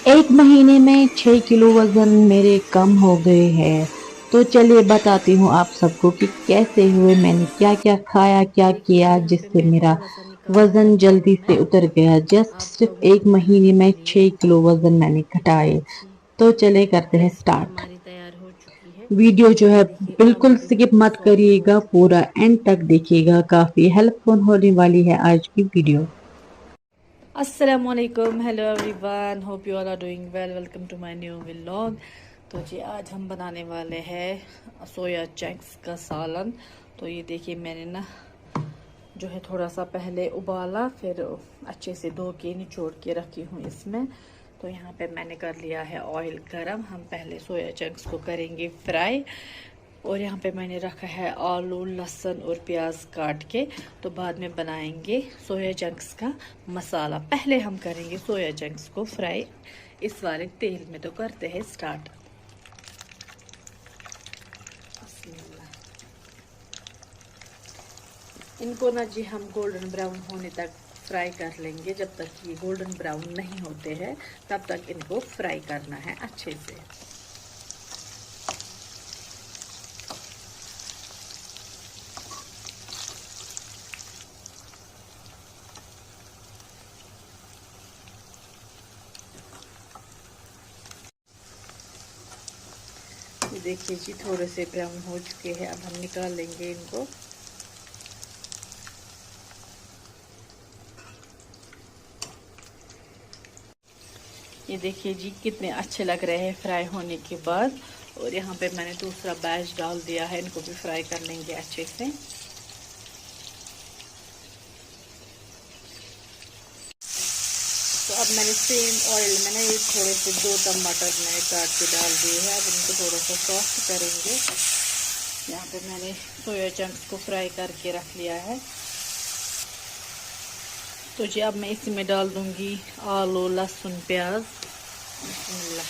एक महीने में 6 किलो वजन मेरे कम हो गए हैं। तो चलिए बताती हूँ आप सबको कि कैसे हुए, मैंने क्या क्या खाया, क्या देखिए जी किया यहाँ पे जिससे मैंने मेरा थोड़ा सा निकाला है वजन बाउल जल्दी से में। उतर गया। जस्ट आप सिर्फ लोगों को एक महीने दिखाने में के लिए 6 किलो वजन मैंने कितनी घटाए। अच्छी तो चले करते हैं रेसिपी स्टार्ट। हमारी तैयार हो चुकी है। वीडियो जो है ये देखिए बिल्कुल आलू भी स्किप बिल्कुल मत सॉफ्ट हो करिएगा, चुके पूरा हैं। एंड तक देखिएगा, काफी हेल्पफुल होने वाली है आज की वीडियो। अस्सलामुअलैकुम, hello everyone, hope you all are doing well. Welcome to my new vlog. तो जी आज हम बनाने वाले हैं सोया चंक्स का सालन। तो ये देखिए मैंने ना जो है थोड़ा सा पहले उबाला, फिर अच्छे से धो के निचोड़ के रखी हूँ इसमें। तो यहाँ पे मैंने कर लिया है ऑयल गरम। हम पहले सोया चंक्स को करेंगे फ्राई। और यहाँ पे मैंने रखा है आलू, लहसुन और प्याज काट के। तो बाद में बनाएंगे सोया चंक्स का मसाला। पहले हम करेंगे सोया चंक्स को फ्राई इस वाले तेल में। तो करते हैं स्टार्ट। इनको ना जी हम गोल्डन ब्राउन होने तक फ्राई कर लेंगे। जब तक ये गोल्डन ब्राउन नहीं होते हैं तब तक इनको फ्राई करना है अच्छे से। ये देखिए जी थोड़े से ब्राउन हो चुके हैं। अब हम निकाल लेंगे इनको। ये देखिए जी कितने अच्छे लग रहे हैं फ्राई होने के बाद। और यहाँ पे मैंने दूसरा बैच डाल दिया है, इनको भी फ्राई कर लेंगे अच्छे से। तो अब मैंने सेम ऑयल में ना ये थोड़े से 2 टमाटर मैंने काट के डाल दिए हैं। अब इनको थोड़ा सा सॉफ्ट करेंगे। यहाँ पे मैंने सोया चंक्स को फ्राई करके रख लिया है। तो जी अब मैं इसी में डाल दूंगी आलू, लहसुन, प्याज। बिस्मिल्लाह।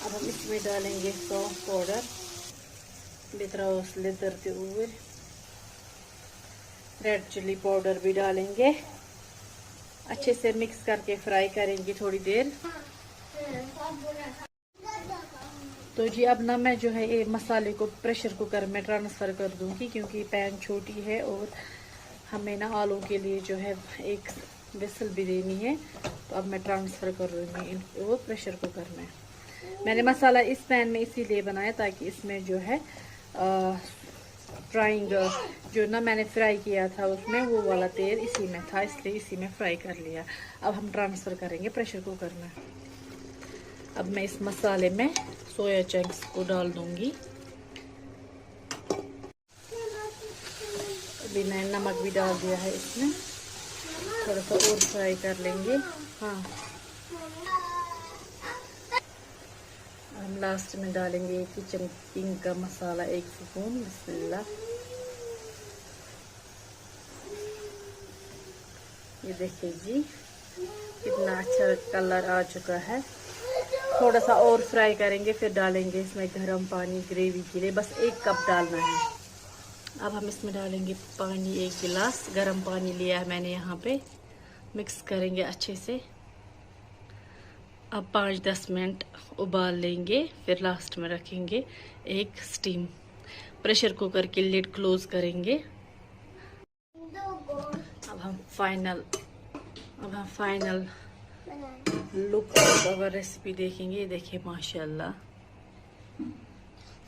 अब हम इसमें डालेंगे सौंफ पाउडर, लेदर के ऊपर रेड चिली पाउडर भी डालेंगे। अच्छे से मिक्स करके फ्राई करेंगे थोड़ी देर। तो जी अब ना मैं जो है ये मसाले को प्रेशर कुकर में ट्रांसफ़र कर दूंगी, क्योंकि पैन छोटी है और हमें ना आलू के लिए जो है एक विसल भी देनी है। तो अब मैं ट्रांसफ़र कर दूंगी वो प्रेशर कुकर में। मैंने मसाला इस पैन में इसीलिए बनाया ताकि इसमें जो है फ्राइंग जो ना मैंने फ्राई किया था उसमें वो वाला तेल इसी में था, इसलिए इसी में फ्राई कर लिया। अब हम ट्रांसफ़र करेंगे प्रेशर कुकर में। अब मैं इस मसाले में सोया चंक्स को डाल दूंगी। अभी मैंने नमक भी डाल दिया है इसमें। थोड़ा सा और फ्राई कर लेंगे। हाँ, हम लास्ट में डालेंगे किचन किंग का मसाला 1 स्पून। बिस्मिल्लाह। ये देखिए जी कितना अच्छा कलर आ चुका है। थोड़ा सा और फ्राई करेंगे, फिर डालेंगे इसमें गर्म पानी ग्रेवी के लिए। बस 1 कप डालना है। अब हम इसमें डालेंगे पानी, 1 गिलास गर्म पानी लिया है मैंने यहाँ पे। मिक्स करेंगे अच्छे से। अब 5-10 मिनट उबाल लेंगे, फिर लास्ट में रखेंगे एक स्टीम। प्रेशर कुकर की लिड क्लोज करेंगे। अब हम फाइनल अब हम final look of our recipe देखेंगे। ये देखिए माशाल्लाह।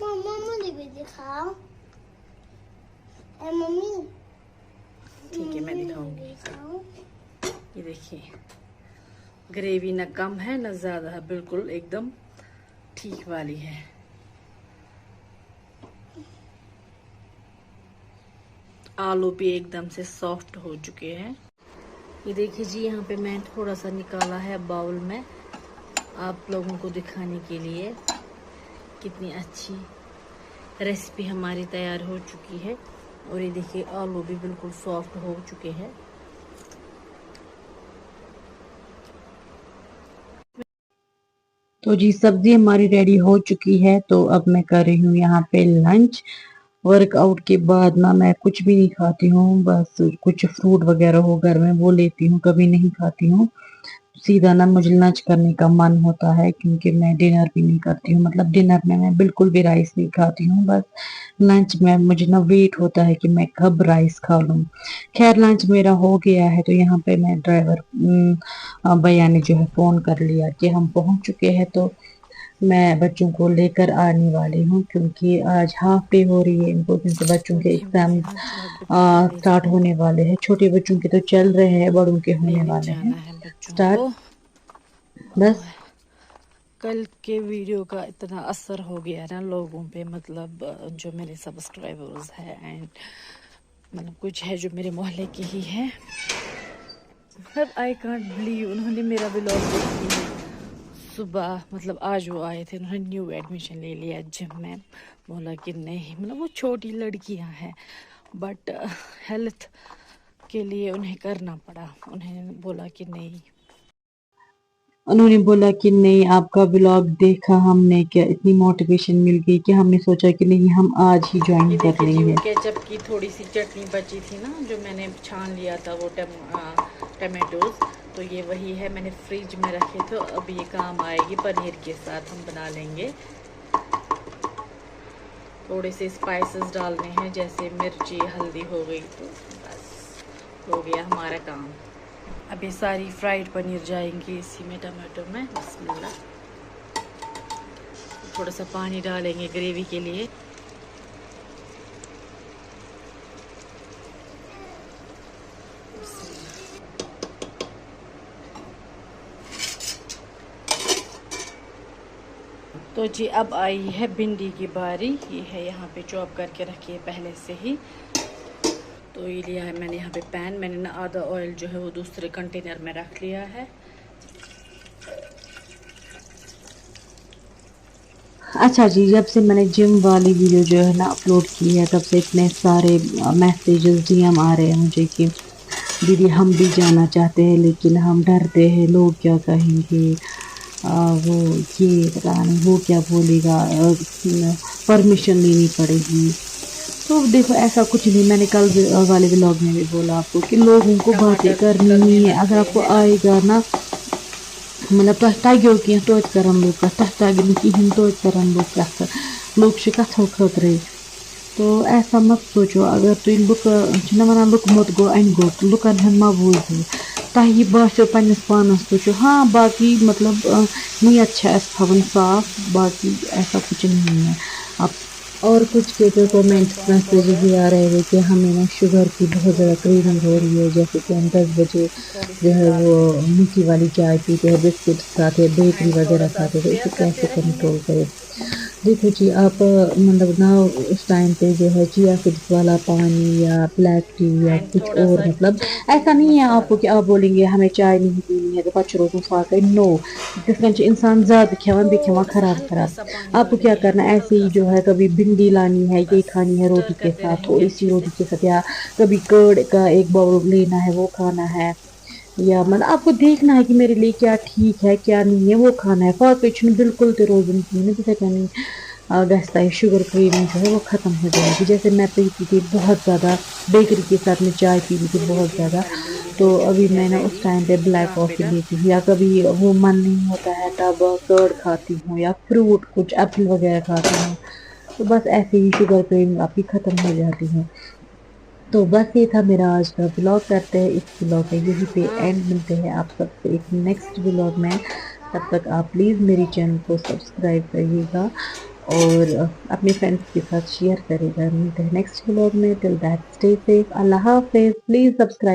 मम्मा मुझे भी दिखाओ। मम्मी ठीक है, मैं दिखाऊंगी। ये देखिए ग्रेवी ना कम है ना ज़्यादा है, बिल्कुल एकदम ठीक वाली है। आलू भी एकदम से सॉफ्ट हो चुके हैं। ये देखिए जी यहाँ पे मैं थोड़ा सा निकाला है बाउल में आप लोगों को दिखाने के लिए। कितनी अच्छी रेसिपी हमारी तैयार हो चुकी है। और ये देखिए आलू भी बिल्कुल सॉफ्ट हो चुके हैं। तो जी सब्जी हमारी रेडी हो चुकी है। तो अब मैं कर रही हूँ यहाँ पे लंच। वर्कआउट के बाद ना मैं कुछ भी नहीं खाती हूँ, बस कुछ फ्रूट वगैरह हो घर में वो लेती हूँ, कभी नहीं खाती हूँ। सीधा ना मुझे लंच करने का मन होता है, क्योंकि मैं डिनर भी नहीं करती हूँ। मतलब डिनर में मैं बिल्कुल भी राइस नहीं खाती हूँ। बस लंच में मुझे ना वेट होता है कि मैं कब राइस खा लूँ। खैर लंच मेरा हो गया है, तो यहाँ पे मैं ड्राइवर भैया ने जो है फोन कर लिया कि हम पहुंच चुके हैं। तो मैं बच्चों को लेकर आने वाली हूँ, क्योंकि आज हाफ डे हो रही है इनको, क्योंकि बच्चों तो के ये एग्जाम मुझे ना चाट बिस्किट स्टार्ट भेजना है, होने वाले हैं। छोटे बच्चों के तो चल रहे हैं, बड़ों के होने लेने वाले हैं जाना है बच्चों स्टार्ट। को। बस कल के वीडियो का इतना असर हो गया ना लोगों पे, मतलब जो मेरे सब्सक्राइबर्स है एंड मतलब कुछ है जो मेरे मोहल्ले के ही है, मतलब आई कांट बिलीव उन्होंने मेरा व्लॉग देखी है सुबह। मतलब आज वो आए थे, उन्होंने न्यू एडमिशन ले लिया जिम में। बोला कि नहीं, मतलब वो छोटी लड़कियां हैं बट हेल्थ के लिए उन्हें करना पड़ा। उन्हें बोला कि नहीं। उन्होंने बोला कि नहीं, आपका ब्लॉग देखा हमने, क्या इतनी मोटिवेशन मिल गई कि हमने सोचा कि नहीं हम आज ही ज्वाइन ये कर देखिए जी, वो लेंगे। केचप की थोड़ी सी चटनी बची थी ना, जो मैंने छान लिया था वो टमाटोज, तो ये वही है, मैंने फ्रिज में रखे थे। अब ये काम आएगी, पनीर के साथ हम बना लेंगे। थोड़े से स्पाइसेस डालने हैं, जैसे मिर्ची हल्दी हो गई, तो बस हो गया हमारा काम। अब ये सारी फ्राइड पनीर जाएंगी इसी में, टमाटो में। बिस्मिल्लाह। थोड़ा सा पानी डालेंगे ग्रेवी के लिए। तो जी अब आई है भिंडी की बारी। ये है यहाँ पे चॉप करके रखी है पहले से ही। तो ये लिया है मैंने यहाँ पे पैन। मैंने ना आधा ऑयल जो है वो दूसरे कंटेनर में रख लिया है। अच्छा जी, जब से मैंने जिम वाली वीडियो जो है ना अपलोड की है, तब से इतने सारे मैसेजेस डीएम आ रहे हैं मुझे कि दीदी हम भी जाना चाहते हैं, लेकिन हम डरते हैं लोग क्या कहेंगे, वो ये पता नहीं वो क्या बोलेगा, परमिशन लेनी पड़ेगी। तो देखो ऐसा कुछ नहीं, मैंने कल वाले व्लॉग में भी बोला आपको कि लोगों को बातें टमाटर करनी तलने नहीं है। लग अगर गए आपको हैं अब। आएगा ना, मतलब तह तगो की तो करन लोग तह तगन कहीं तो करन लोग कथ लोग कथो खतरे। तो ऐसा मत सोचो। अगर तुम लुक वन लुक मत गो अन गो, लुकन हन मा बूझो, तह बासो पन्नस पानस सोचो। हाँ बाकी मतलब नीयत थवन साफ, बाकी ऐसा कुछ नहीं है। आप और कुछ के तो कमेंट्स कॉर्न मैसेज पाउडर, भी आ रहे थे कि हमें ना शुगर की बहुत ज़्यादा थोड़ी सी क्रेविंग हो हल्दी, रही है, जैसे कि हम 10 बजे थोड़ी जो सी है लाल वो मिर्च मीठी वाली चाय पीते हैं, बिस्किट्स खाते हैं, बेकरी एंड थोड़ा वगैरह सा खाते हैं। तो स्टेयर इसे करते कैसे रहेंगे। कंट्रोल करें। देखो जी, आप मतलब ना उस टाइम पे जो है चिया सीड्स वाला पानी या ब्लैक टी या एंड कुछ थोड़ा और, सा मतलब किचन ऐसा किंग नहीं है आपको मसाला। कि आप बोलेंगे हमें चाय नहीं पीनी है तो पच रोज फाक नो। जिस इंसान ज्यादा खेवन भी खेवा थोड़ा सा खराब हल्का खराब। सा पानी आपको क्या डालेंगे यहाँ करना पे, है, ऐसे ही हल्का जो सा। है कभी भिंडी लानी है, ये बस खानी है रोटी स्टर के करते साथ, रहेंगे थोड़ी सी अच्छे से। रोटी के साथ, या कभी कर्ड का एक बाउल लेना है वो खाना है, या मतलब आपको देखना है कि मेरे लिए क्या ठीक है क्या नहीं है वो खाना है। फाक बिल्कुल तो रोजन की जिसे कहनी गैस शुगर क्रेविंग जो है वो ख़त्म हो जाएगी। जैसे मैं पीती थी बहुत ज़्यादा, बेकरी के साथ में चाय पीती थी ये बहुत देखिए ज़्यादा। हमारी भिंडी हो तो अभी चुकी है मैं ना उस रेडी। टाइम पे ब्लैक यहाँ पे कॉफ़ी ना लेती हूँ, या कभी वो मन नहीं होता है तब कर्ड खाती हूँ, या फ्रूट कुछ एप्पल वगैरह खाती हूँ। तो बस ऐसे ही शुगर क्रेविंग आपकी ख़त्म हो जाती है। तो बस ये था मेरा आज का ब्लॉग। करते हैं इस ब्लॉग का यहीं पे हाँ। एंड। मिलते हैं आप सबसे एक नेक्स्ट ब्लॉग में। तब तक आप प्लीज़ मेरी चैनल को सब्सक्राइब करिएगा और अपने फ्रेंड्स के साथ शेयर करेगा। मिलते हैं नेक्स्ट ब्लॉग में। Till that stay safe. Allah Hafiz. Please subscribe.